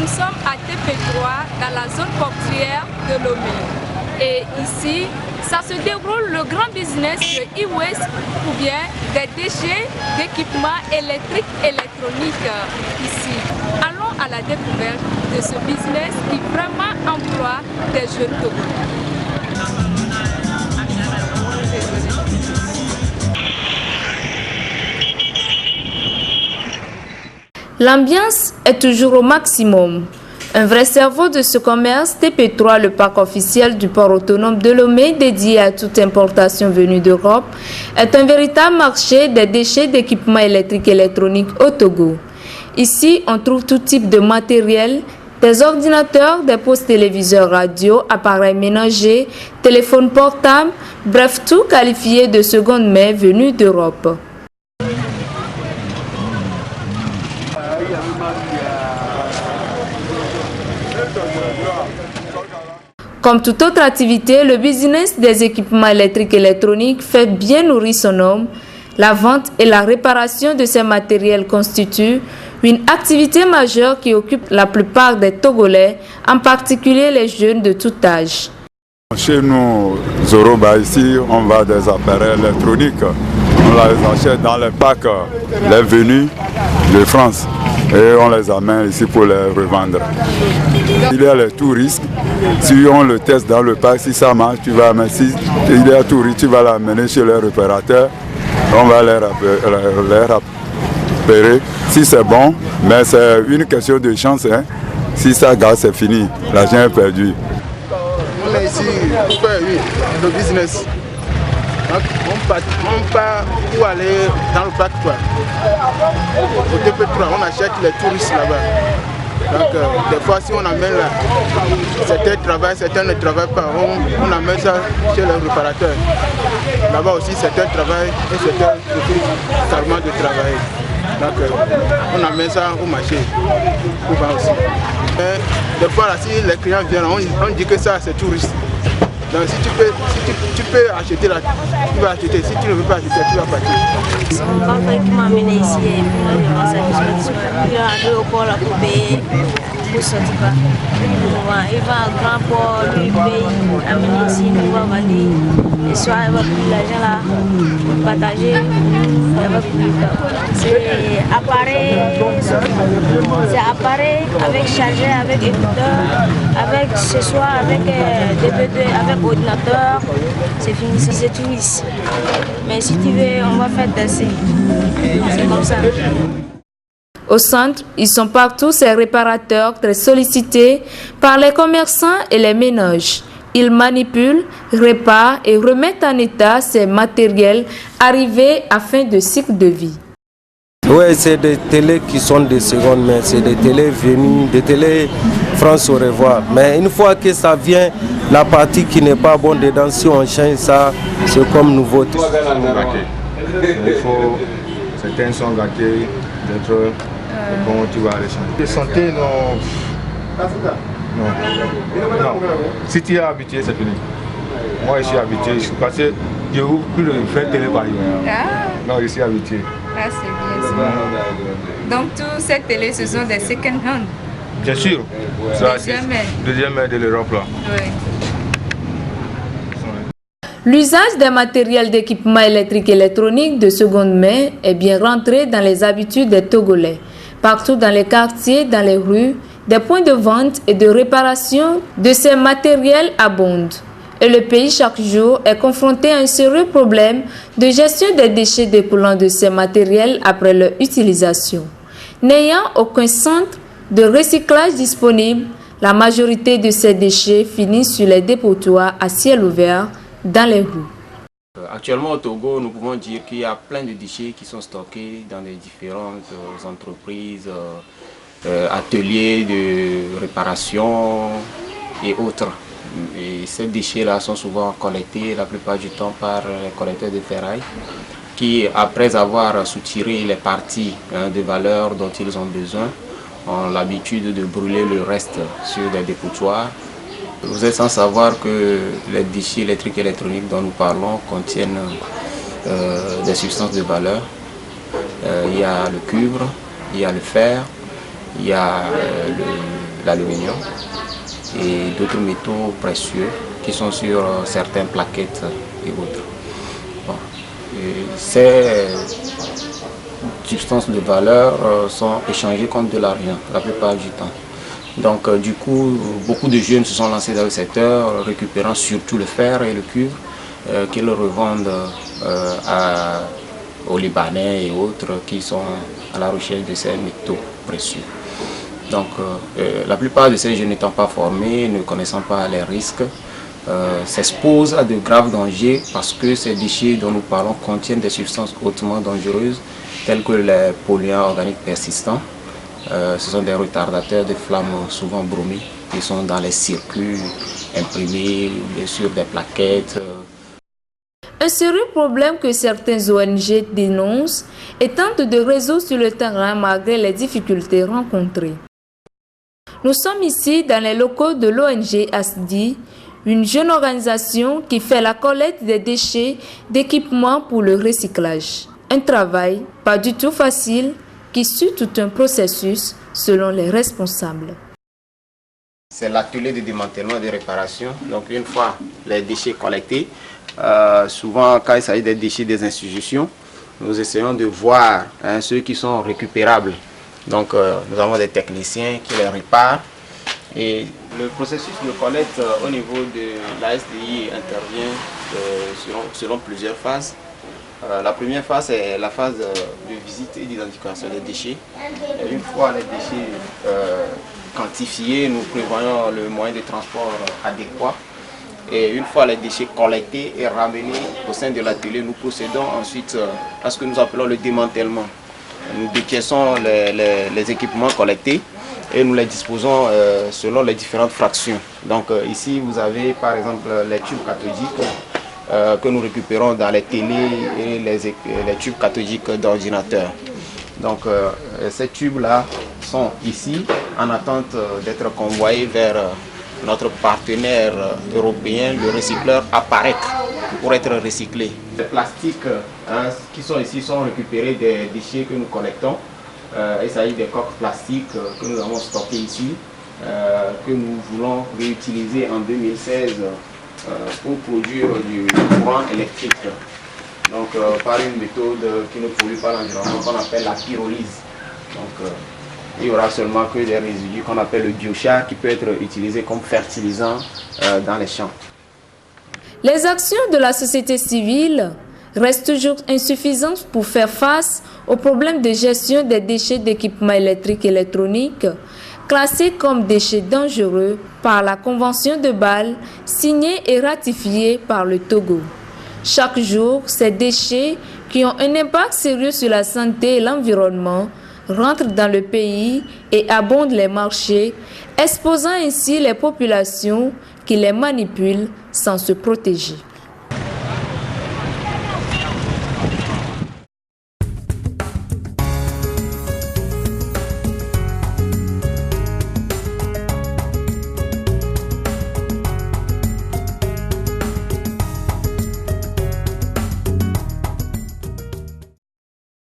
nous sommes à TP3 dans la zone portuaire de Lomé. Et ici, ça se déroule le grand business de e-waste ou bien des déchets d'équipements électriques électroniques ici. Allons à la découverte de ce business qui vraiment emploie des jeunes Togolais. L'ambiance est toujours au maximum. Un vrai cerveau de ce commerce, TP3, le parc officiel du port autonome de Lomé, dédié à toute importation venue d'Europe, est un véritable marché des déchets d'équipements électriques et électroniques au Togo. Ici, on trouve tout type de matériel, des ordinateurs, des postes téléviseurs radio, appareils ménagers, téléphones portables, bref, tout qualifié de seconde main venu d'Europe. Comme toute autre activité, le business des équipements électriques et électroniques fait bien nourrir son homme. La vente et la réparation de ces matériels constituent une activité majeure qui occupe la plupart des Togolais, en particulier les jeunes de tout âge. Chez nous, Zoroba, ici, on vend des appareils électroniques. On les achète dans les packs, les venus de France. Et on les amène ici pour les revendre. Il y a les touristes, si on le teste dans le parc, si ça marche, tu vas, mais si il y a touristes, tu vas l'amener chez les réparateurs, on va les réparer. Si c'est bon, mais c'est une question de chance, hein. Si ça gâche, c'est fini, l'argent est perdu. On est ici pour faire le business. Donc, on part pour aller dans le parc. Au TP3, on achète les touristes là-bas. Donc, des fois, si on amène là, certains travaillent, certains ne travaillent pas, on amène ça chez les réparateurs. Là-bas aussi, certains travaillent et certains refusent carrément de travailler. Donc, on amène ça au marché pour voir aussi. Mais des fois, là, si les clients viennent, on dit que ça, c'est touriste. Donc si tu peux acheter là, tu vas acheter. Si tu ne veux pas acheter, tu vas partir. C'est mon papa qui m'a amené ici et puis moi je pense à il va aller au port là pour payer pour sortir pas. Il va à grand port, lui paye, amener ici, nous va vendre. Et soit il va prendre l'argent là, pour partager, il va prendre. C'est appareil avec chargeur, avec écouteur, avec ce soir, avec DVD, avec ordinateur, c'est fini, c'est tout ici. Mais si tu veux, on va faire tester. C'est comme ça. Au centre, ils sont partout ces réparateurs très sollicités par les commerçants et les ménages. Ils manipulent, réparent et remettent en état ces matériels arrivés à fin de cycle de vie. Oui, c'est des télés qui sont de seconde main, c'est des télés venues, des télés France au revoir. Mais une fois que ça vient, la partie qui n'est pas bonne dedans, si on change ça, c'est comme nouveau. Il faut, certains sont gâtés, d'autres, bon, tu vas les changer. Les santé, non. Si tu es habitué, c'est fini. Moi, je suis habitué, parce que je n'ouvre plus de faire télé par Non, je suis habitué. Ah, c'est bien. Donc, toutes ces télés, ce sont des second hand. Bien sûr. Deuxième main de l'Europe là. Oui. L'usage des matériels d'équipement électrique et électronique de seconde main est bien rentré dans les habitudes des Togolais. Partout dans les quartiers, dans les rues, des points de vente et de réparation de ces matériels abondent. Et le pays chaque jour est confronté à un sérieux problème de gestion des déchets découlant de ces matériels après leur utilisation. N'ayant aucun centre de recyclage disponible, la majorité de ces déchets finissent sur les dépotoirs à ciel ouvert dans les rues. Actuellement au Togo, nous pouvons dire qu'il y a plein de déchets qui sont stockés dans les différentes entreprises, ateliers de réparation et autres. Et ces déchets-là sont souvent collectés la plupart du temps par les collecteurs de ferraille qui, après avoir soutiré les parties de valeur dont ils ont besoin, ont l'habitude de brûler le reste sur des dépotoirs. Vous êtes sans savoir que les déchets électriques et électroniques dont nous parlons contiennent des substances de valeur. Il y a le cuivre, il y a le fer, il y a l'aluminium et d'autres métaux précieux qui sont sur certaines plaquettes et autres. Bon. Et ces substances de valeur sont échangées contre de l'argent la plupart du temps. Donc du coup, beaucoup de jeunes se sont lancés dans le secteur, récupérant surtout le fer et le cuivre, qu'ils revendent aux Libanais et autres qui sont à la recherche de ces métaux précieux. Donc la plupart de ces jeunes n'étant pas formés, ne connaissant pas les risques, s'exposent à de graves dangers parce que ces déchets dont nous parlons contiennent des substances hautement dangereuses telles que les polluants organiques persistants. Ce sont des retardateurs de flammes souvent brumées qui sont dans les circuits imprimés, bien sûr des plaquettes. Un sérieux problème que certains ONG dénoncent et tentent de résoudre sur le terrain malgré les difficultés rencontrées. Nous sommes ici dans les locaux de l'ONG ASDI, une jeune organisation qui fait la collecte des déchets d'équipements pour le recyclage. Un travail pas du tout facile qui suit tout un processus selon les responsables. C'est l'atelier de démantèlement et de réparation. Donc une fois les déchets collectés, souvent quand il s'agit des déchets des institutions, nous essayons de voir ceux qui sont récupérables. Donc nous avons des techniciens qui les réparent. Et le processus de collecte au niveau de la SDI intervient selon plusieurs phases. La première phase est la phase de visite et d'identification des déchets. Et une fois les déchets quantifiés, nous prévoyons le moyen de transport adéquat. Et une fois les déchets collectés et ramenés au sein de l'atelier, nous procédons ensuite à ce que nous appelons le démantèlement. Nous dépièçons les équipements collectés et nous les disposons selon les différentes fractions. Donc ici vous avez par exemple les tubes cathodiques que nous récupérons dans les télés et les tubes cathodiques d'ordinateur. Donc ces tubes-là sont ici en attente d'être convoyés vers notre partenaire européen, le recycleur APAREC, pour être recyclés. Les plastiques qui sont ici sont récupérés des déchets que nous collectons. Il s'agit des coques plastiques que nous avons stockées ici, que nous voulons réutiliser en 2016 pour produire du courant électrique. Donc par une méthode qui ne pollue pas l'environnement qu'on appelle la pyrolyse. Donc il n'y aura seulement que des résidus qu'on appelle le biochar qui peut être utilisé comme fertilisant dans les champs. Les actions de la société civile restent toujours insuffisantes pour faire face aux problèmes de gestion des déchets d'équipements électriques et électroniques classés comme déchets dangereux par la Convention de Bâle signée et ratifiée par le Togo. Chaque jour, ces déchets qui ont un impact sérieux sur la santé et l'environnement rentrent dans le pays et abondent les marchés, exposant ainsi les populations qui les manipulent sans se protéger.